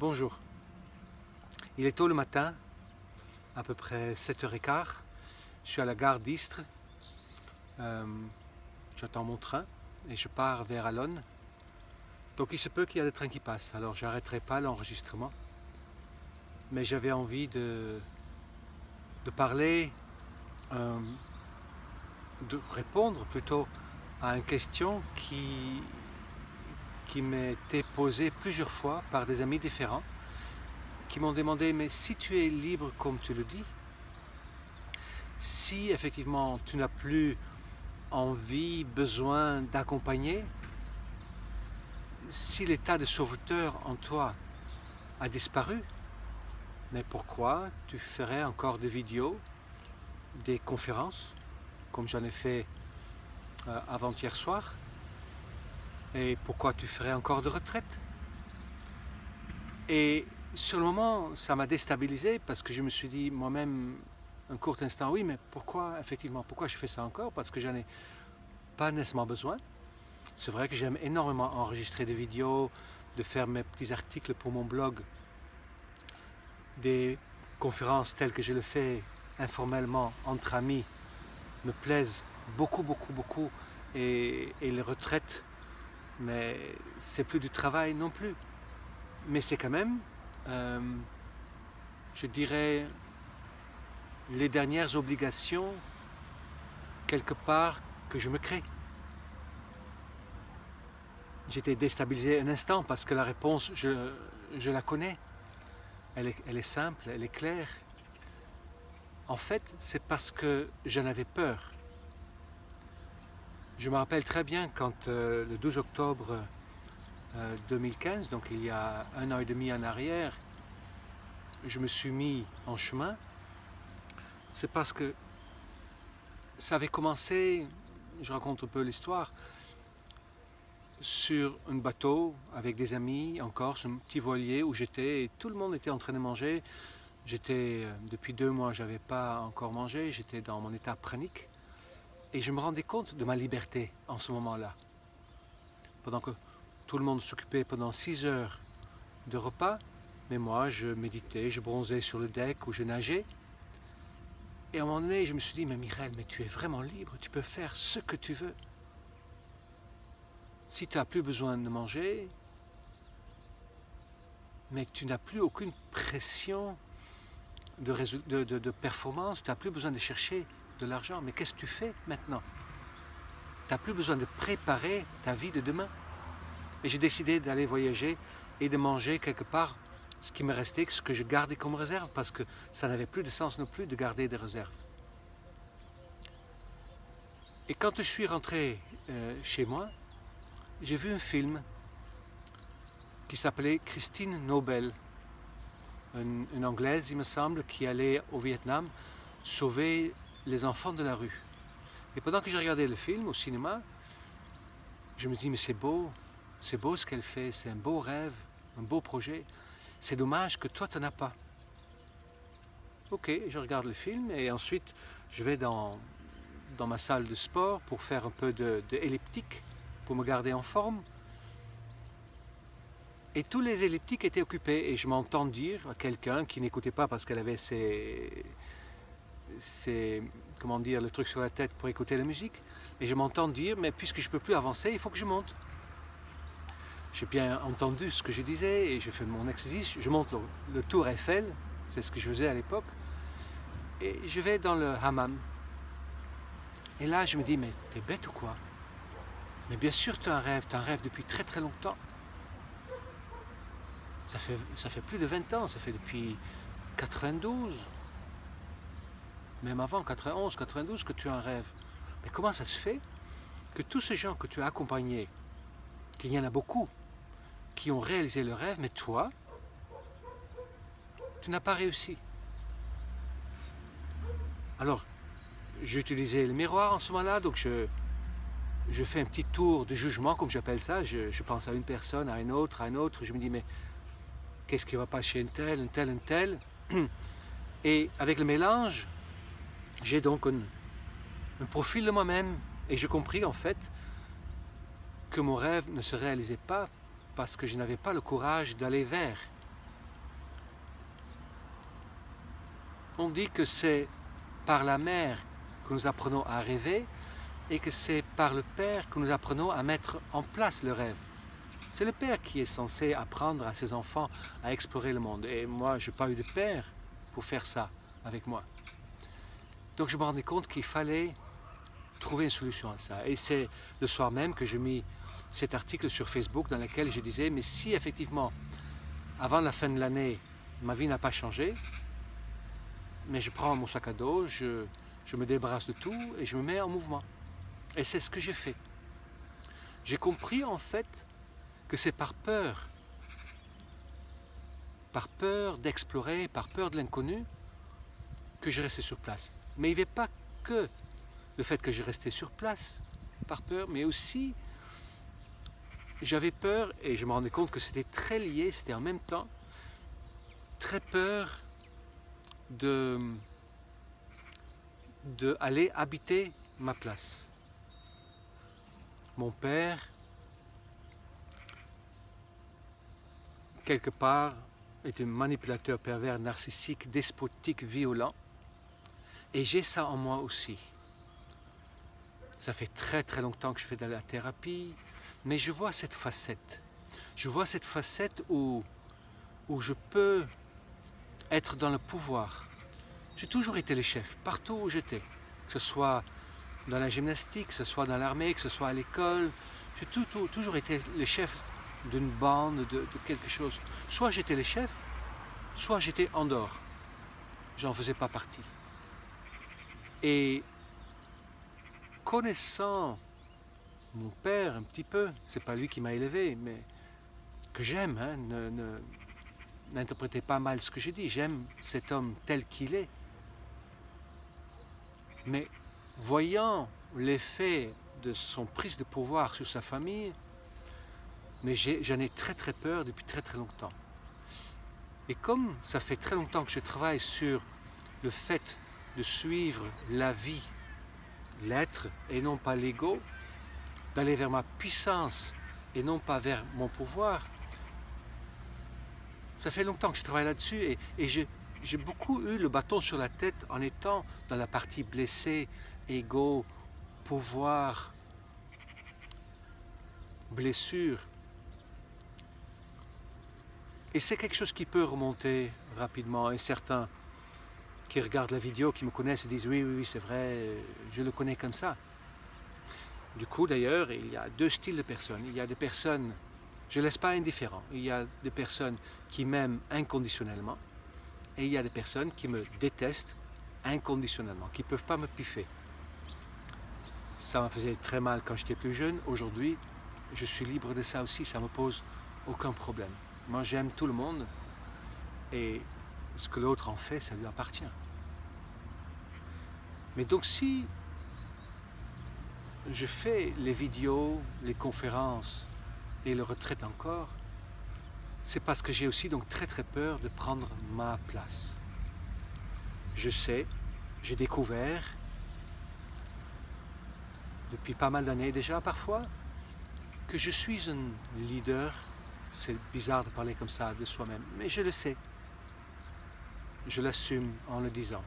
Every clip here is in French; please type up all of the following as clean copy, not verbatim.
Bonjour. Il est tôt le matin, à peu près 7h15. Je suis à la gare d'Istres. J'attends mon train et je pars vers Allonnes. Donc il se peut qu'il y ait des trains qui passent, alors j'arrêterai pas l'enregistrement. Mais j'avais envie de parler, de répondre plutôt à une question qui m'est été posée plusieurs fois par des amis différents qui m'ont demandé, mais si tu es libre comme tu le dis, si effectivement tu n'as plus envie, besoin d'accompagner, si l'état de sauveteur en toi a disparu, mais pourquoi tu ferais encore des vidéos, des conférences, comme j'en ai fait avant-hier soir, et pourquoi tu ferais encore de retraite? Et sur le moment, ça m'a déstabilisé parce que je me suis dit moi-même un court instant, oui, mais pourquoi effectivement, pourquoi je fais ça encore? Parce que j'en ai pas nécessairement besoin. C'est vrai que j'aime énormément enregistrer des vidéos, de faire mes petits articles pour mon blog, des conférences telles que je le fais informellement entre amis me plaisent beaucoup, beaucoup, beaucoup, et les retraites, mais c'est plus du travail non plus. Mais c'est quand même, je dirais, les dernières obligations, quelque part, que je me crée. J'étais déstabilisé un instant parce que la réponse, je la connais. Elle est simple, elle est claire. En fait, c'est parce que j'en avais peur. Je me rappelle très bien quand le 12 octobre 2015, donc il y a 1 an et demi en arrière, je me suis mis en chemin. C'est parce que ça avait commencé, je raconte un peu l'histoire, sur un bateau avec des amis en Corse, un petit voilier où j'étais, et tout le monde était en train de manger. J'étais, depuis 2 mois, je n'avais pas encore mangé, j'étais dans mon état pranique. Et je me rendais compte de ma liberté en ce moment-là. Pendant que tout le monde s'occupait pendant 6 heures de repas, mais moi je méditais, je bronzais sur le deck ou je nageais. Et à un moment donné, je me suis dit, mais Michael, mais tu es vraiment libre, tu peux faire ce que tu veux. Si tu n'as plus besoin de manger, mais tu n'as plus aucune pression de performance, tu n'as plus besoin de chercher de l'argent, mais qu'est-ce que tu fais maintenant? Tu n'as plus besoin de préparer ta vie de demain. Et j'ai décidé d'aller voyager et de manger quelque part ce qui me restait, ce que je gardais comme réserve, parce que ça n'avait plus de sens non plus de garder des réserves. Et quand je suis rentré chez moi, j'ai vu un film qui s'appelait Christine Nobel, une Anglaise, il me semble, qui allait au Vietnam sauver les enfants de la rue. Et pendant que je regardais le film au cinéma, je me dis, mais c'est beau ce qu'elle fait, c'est un beau rêve, un beau projet. C'est dommage que toi, tu n'en as pas. Ok, je regarde le film et ensuite je vais dans ma salle de sport pour faire un peu de elliptique, pour me garder en forme. Et tous les elliptiques étaient occupés et je m'entends dire à quelqu'un qui n'écoutait pas parce qu'elle avait comment dire, le truc sur la tête pour écouter la musique. Et je m'entends dire, mais puisque je ne peux plus avancer, il faut que je monte. J'ai bien entendu ce que je disais et je fais mon exercice. Je monte le tour Eiffel, c'est ce que je faisais à l'époque. Et je vais dans le hammam. Et là, je me dis, mais t'es bête ou quoi? Mais bien sûr, tu as un rêve depuis très très longtemps. Ça fait plus de 20 ans, ça fait depuis 92. Même avant 91, 92 que tu as un rêve. Mais comment ça se fait que tous ces gens que tu as accompagnés, qu'il y en a beaucoup, qui ont réalisé le rêve, mais toi, tu n'as pas réussi? Alors, j'ai utilisé le miroir en ce moment-là, donc je fais un petit tour de jugement, comme j'appelle ça. Je pense à une personne, à une autre, je me dis, mais qu'est-ce qui ne va pas chez une telle, une telle, une telle? Et avec le mélange, j'ai donc un profil de moi-même. Et j'ai compris en fait que mon rêve ne se réalisait pas parce que je n'avais pas le courage d'aller vers on dit que c'est par la mère que nous apprenons à rêver et que c'est par le père que nous apprenons à mettre en place le rêve. C'est le père qui est censé apprendre à ses enfants à explorer le monde. Et moi, je n'ai pas eu de père pour faire ça avec moi. Donc je me rendais compte qu'il fallait trouver une solution à ça. Et c'est le soir même que j'ai mis cet article sur Facebook dans lequel je disais, mais si effectivement, avant la fin de l'année, ma vie n'a pas changé, mais je prends mon sac à dos, je me débarrasse de tout et je me mets en mouvement. Et c'est ce que j'ai fait. J'ai compris en fait que c'est par peur d'explorer, par peur de l'inconnu, que je restais sur place. Mais il n'y avait pas que le fait que je restais sur place, par peur, mais aussi j'avais peur, et je me rendais compte que c'était très lié, c'était en même temps, très peur de aller habiter ma place. Mon père, quelque part, est un manipulateur pervers, narcissique, despotique, violent. Et j'ai ça en moi aussi. Ça fait très très longtemps que je fais de la thérapie, mais je vois cette facette. Je vois cette facette où je peux être dans le pouvoir. J'ai toujours été le chef, partout où j'étais. Que ce soit dans la gymnastique, que ce soit dans l'armée, que ce soit à l'école. J'ai toujours été le chef d'une bande, de quelque chose. Soit j'étais le chef, soit j'étais en dehors. J'en faisais pas partie. Et connaissant mon père un petit peu, c'est pas lui qui m'a élevé, mais que j'aime, hein, n'interprétez pas mal ce que je dis, j'aime cet homme tel qu'il est. Mais voyant l'effet de son prise de pouvoir sur sa famille, mais j'en ai très très peur depuis très très longtemps. Et comme ça fait très longtemps que je travaille sur le fait de suivre la vie, l'être et non pas l'ego, d'aller vers ma puissance et non pas vers mon pouvoir, ça fait longtemps que je travaille là-dessus et j'ai beaucoup eu le bâton sur la tête en étant dans la partie blessée, ego, pouvoir, blessure. Et c'est quelque chose qui peut remonter rapidement. Et certains qui regardent la vidéo, qui me connaissent, disent oui, oui, oui, c'est vrai, je le connais comme ça. Du coup, d'ailleurs, il y a deux styles de personnes. Il y a des personnes, je ne laisse pas indifférent, il y a des personnes qui m'aiment inconditionnellement et il y a des personnes qui me détestent inconditionnellement, qui ne peuvent pas me piffer. Ça me faisait très mal quand j'étais plus jeune. Aujourd'hui, je suis libre de ça aussi, ça ne me pose aucun problème. Moi, j'aime tout le monde et ce que l'autre en fait, ça lui appartient. Mais donc si je fais les vidéos, les conférences et les retraites encore, c'est parce que j'ai aussi donc très très peur de prendre ma place. Je sais, j'ai découvert depuis pas mal d'années déjà parfois que je suis un leader. C'est bizarre de parler comme ça de soi-même, mais je le sais. Je l'assume en le disant.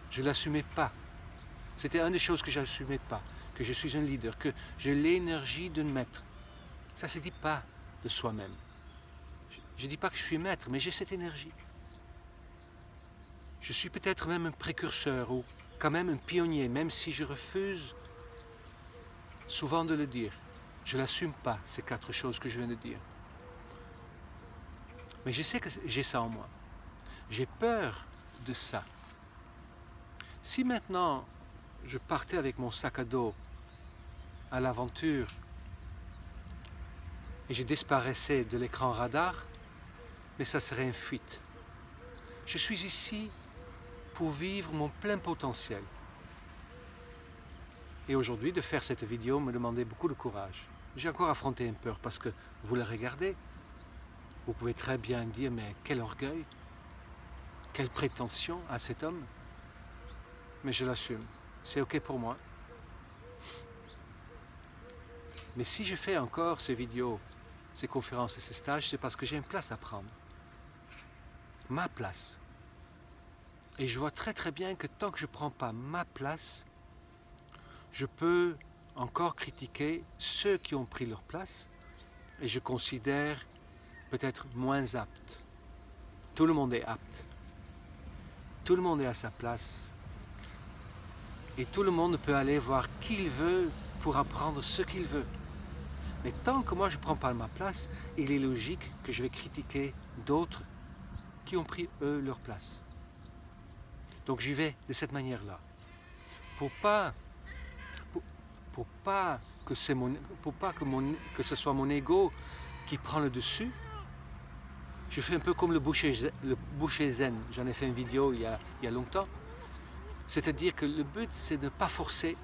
Je ne l'assumais pas. C'était une des choses que je n'assumais pas, que je suis un leader, que j'ai l'énergie d'un maître. Ça ne se dit pas de soi-même. Je ne dis pas que je suis maître, mais j'ai cette énergie. Je suis peut-être même un précurseur ou quand même un pionnier, même si je refuse souvent de le dire. Je ne l'assume pas, ces quatre choses que je viens de dire. Mais je sais que j'ai ça en moi. J'ai peur de ça. Si maintenant je partais avec mon sac à dos à l'aventure et je disparaissais de l'écran radar, mais ça serait une fuite. Je suis ici pour vivre mon plein potentiel. Et aujourd'hui, de faire cette vidéo me demandait beaucoup de courage. J'ai encore affronté une peur parce que vous la regardez, vous pouvez très bien dire, mais quel orgueil, quelle prétention à cet homme. Mais je l'assume, c'est ok pour moi. Mais si je fais encore ces vidéos, ces conférences et ces stages, c'est parce que j'ai une place à prendre. Ma place. Et je vois très très bien que tant que je ne prends pas ma place, je peux encore critiquer ceux qui ont pris leur place et je considère peut-être moins aptes. Tout le monde est apte. Tout le monde est à sa place. Et tout le monde peut aller voir qui il veut pour apprendre ce qu'il veut. Mais tant que moi je ne prends pas ma place, il est logique que je vais critiquer d'autres qui ont pris eux leur place. Donc j'y vais de cette manière-là. Pour pas que ce soit mon ego qui prend le dessus, je fais un peu comme le boucher zen. J'en ai fait une vidéo il y a longtemps. C'est-à-dire que le but, c'est de ne pas forcer,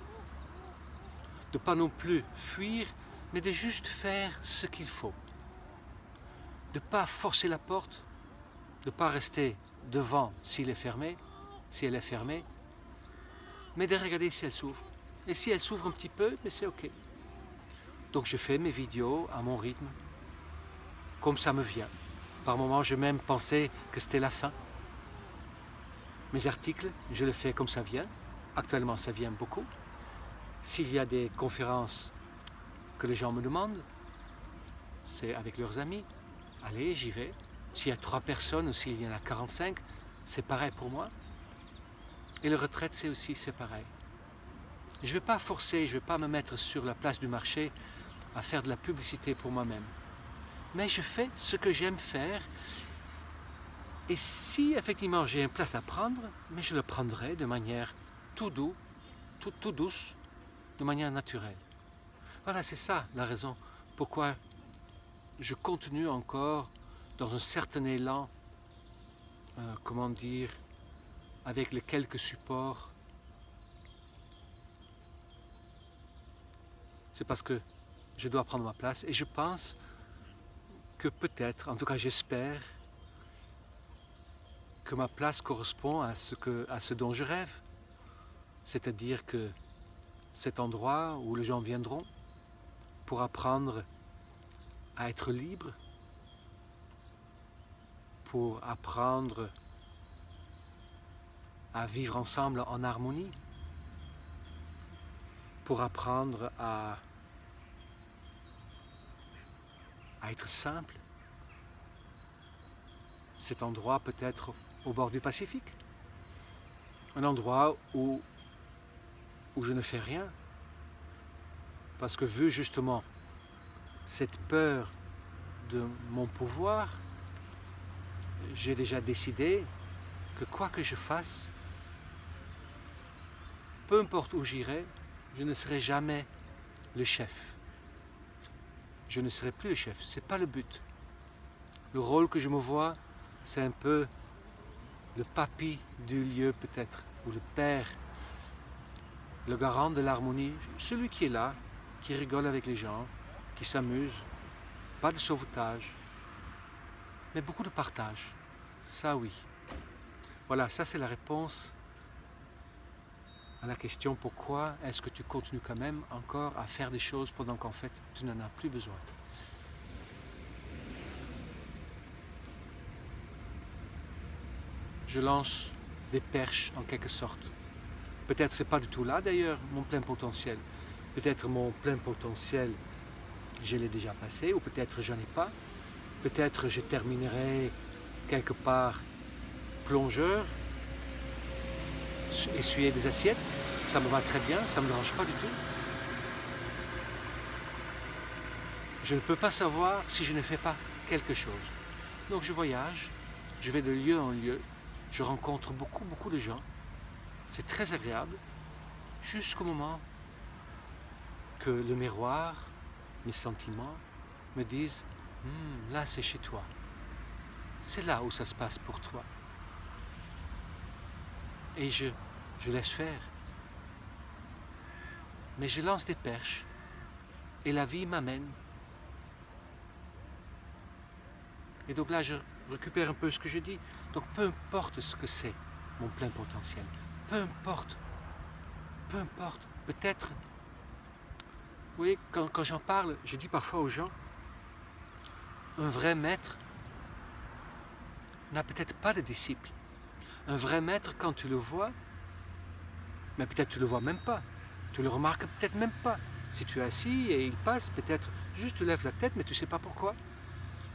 de ne pas non plus fuir, mais de juste faire ce qu'il faut. De ne pas forcer la porte, de ne pas rester devant si elle est fermée, mais de regarder si elle s'ouvre. Et si elle s'ouvre un petit peu, mais c'est ok. Donc je fais mes vidéos à mon rythme, comme ça me vient. Par moments, je même pensais que c'était la fin. Mes articles, je le fais comme ça vient. Actuellement, ça vient beaucoup. S'il y a des conférences que les gens me demandent, c'est avec leurs amis. Allez, j'y vais. S'il y a 3 personnes ou s'il y en a 45, c'est pareil pour moi. Et la retraite, c'est pareil. Je ne vais pas forcer, je ne vais pas me mettre sur la place du marché à faire de la publicité pour moi-même. Mais je fais ce que j'aime faire. Et si effectivement j'ai une place à prendre, mais je le prendrai de manière tout douce, de manière naturelle. Voilà, c'est ça la raison pourquoi je continue encore dans un certain élan, comment dire, avec les quelques supports. C'est parce que je dois prendre ma place et je pense que peut-être, en tout cas j'espère, que ma place correspond à ce dont je rêve. C'est-à-dire que cet endroit où les gens viendront pour apprendre à être libre, pour apprendre à vivre ensemble en harmonie, pour apprendre à être simple. Cet endroit peut être au bord du Pacifique, un endroit où je ne fais rien, parce que vu justement cette peur de mon pouvoir, j'ai déjà décidé que quoi que je fasse, peu importe où j'irai, je ne serai jamais le chef. Je ne serai plus le chef, ce n'est pas le but. Le rôle que je me vois, c'est un peu le papy du lieu peut-être, ou le père, le garant de l'harmonie, celui qui est là, qui rigole avec les gens, qui s'amuse, pas de sauvetage, mais beaucoup de partage. Ça oui. Voilà, ça c'est la réponse à la question pourquoi est-ce que tu continues quand même encore à faire des choses pendant qu'en fait tu n'en as plus besoin. Je lance des perches en quelque sorte. Peut-être c'est pas du tout là d'ailleurs mon plein potentiel. Peut-être mon plein potentiel je l'ai déjà passé ou peut-être j'en ai pas. Peut-être je terminerai quelque part plongeur, essuyer des assiettes. Ça me va très bien, ça ne me dérange pas du tout. Je ne peux pas savoir si je ne fais pas quelque chose. Donc je voyage, je vais de lieu en lieu. Je rencontre beaucoup de gens. C'est très agréable, jusqu'au moment que le miroir, mes sentiments, me disent « là c'est chez toi. C'est là où ça se passe pour toi. » Et je laisse faire. Mais je lance des perches. Et la vie m'amène. Et donc là, je récupère un peu ce que je dis. Donc peu importe ce que c'est, mon plein potentiel. Peu importe. Peut-être, vous voyez, quand j'en parle, je dis parfois aux gens, un vrai maître n'a peut-être pas de disciples. Un vrai maître, quand tu le vois, mais peut-être tu ne le vois même pas. Tu le remarques peut-être même pas. Si tu es assis et il passe, peut-être juste tu lèves la tête, mais tu ne sais pas pourquoi.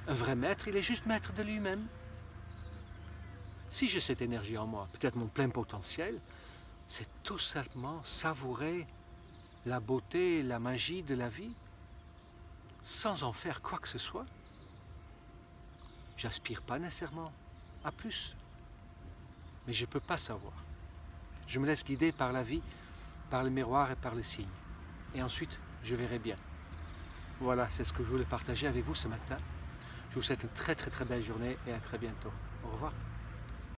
Un vrai maître, il est juste maître de lui-même. Si j'ai cette énergie en moi, peut-être mon plein potentiel, c'est tout simplement savourer la beauté et la magie de la vie sans en faire quoi que ce soit. J'aspire pas nécessairement à plus, mais je ne peux pas savoir. Je me laisse guider par la vie, par le miroir et par les signes. Et ensuite, je verrai bien. Voilà, c'est ce que je voulais partager avec vous ce matin. Je vous souhaite une très très très belle journée et à très bientôt. Au revoir.